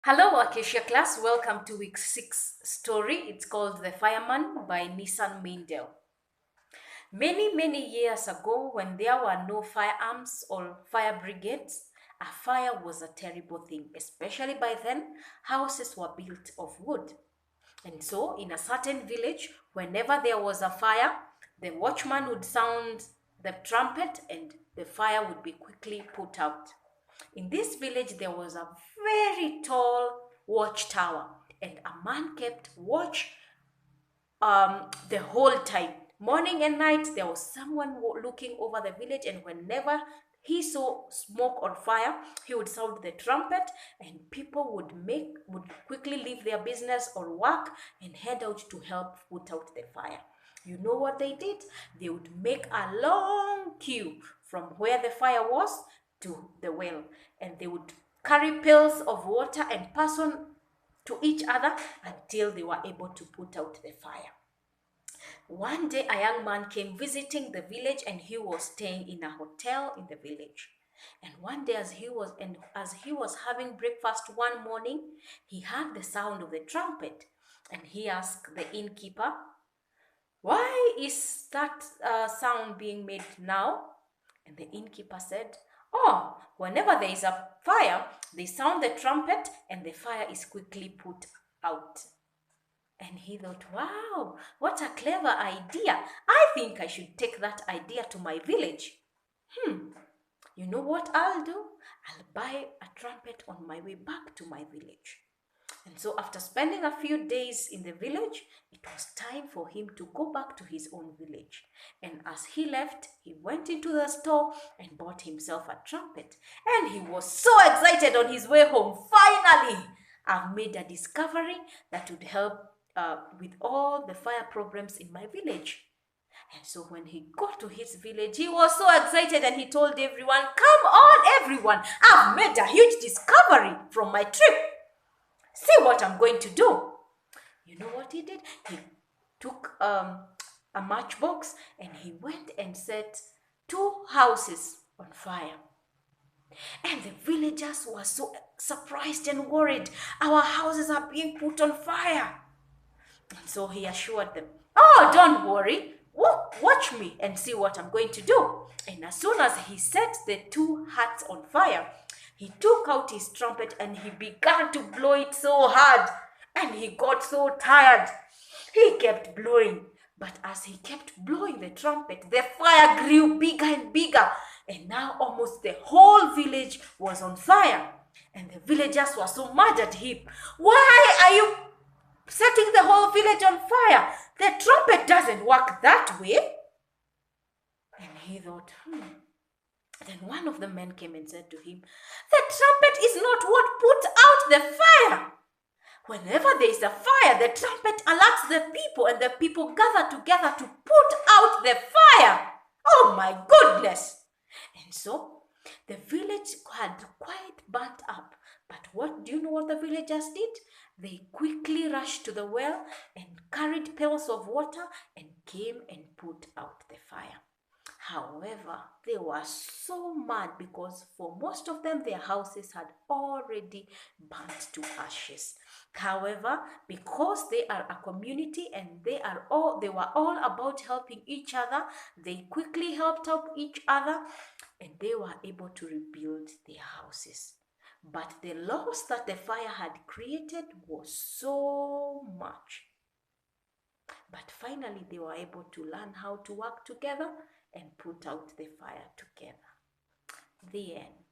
Hello, Acacia class. Welcome to week 6 story. It's called The Fireman by Nissan Mindel. Many years ago, when there were no firearms or fire brigades, a fire was a terrible thing. Especially by then, houses were built of wood. And so, in a certain village, whenever there was a fire, the watchman would sound the trumpet and the fire would be quickly put out. In this village, there was a very tall watchtower, and a man kept watch the whole time. Morning and night, there was someone looking over the village, and whenever he saw smoke or fire, he would sound the trumpet, and people would quickly leave their business or work and head out to help put out the fire. You know what they did? They would make a long queue from where the fire was to the well, and they would carry pails of water and pass on to each other until they were able to put out the fire. One day, a young man came visiting the village, and he was staying in a hotel in the village. And one day, as he was having breakfast one morning, he heard the sound of the trumpet, and he asked the innkeeper, "Why is that sound being made now?" And the innkeeper said, "Oh, whenever there is a fire, they sound the trumpet, and the fire is quickly put out." And he thought, "Wow, what a clever idea. I think I should take that idea to my village. You know what I'll do? I'll buy a trumpet on my way back to my village." And so, after spending a few days in the village, it was time for him to go back to his own village. And as he left, he went into the store and bought himself a trumpet. And he was so excited on his way home. Finally, I've made a discovery that would help with all the fire problems in my village. And so when he got to his village, he was so excited and he told everyone, "Come on, everyone, I've made a huge discovery from my trip. See what I'm going to do." You know what he did? He took a matchbox and he went and set two houses on fire. And the villagers were so surprised and worried. "Our houses are being put on fire." And so he assured them, "Oh, don't worry. Watch me and see what I'm going to do." And as soon as he set the two huts on fire, he took out his trumpet and he began to blow it so hard. And he got so tired. He kept blowing. But as he kept blowing the trumpet, the fire grew bigger and bigger. And now almost the whole village was on fire. And the villagers were so mad at him. "Why are you setting the whole village on fire? The trumpet doesn't work that way." And he thought, Then one of the men came and said to him, "The trumpet is not what put out the fire. Whenever there is a fire, the trumpet alerts the people, and the people gather together to put out the fire." Oh my goodness! And so the village had quite burnt up. But what do you know what the villagers did? They quickly rushed to the well and carried pails of water and came and put out the fire. However, they were so mad because for most of them, their houses had already burnt to ashes. However, because they are a community and they were all about helping each other, they quickly helped out each other and they were able to rebuild their houses. But the loss that the fire had created was so much. But finally, they were able to learn how to work together and put out the fire together. The end.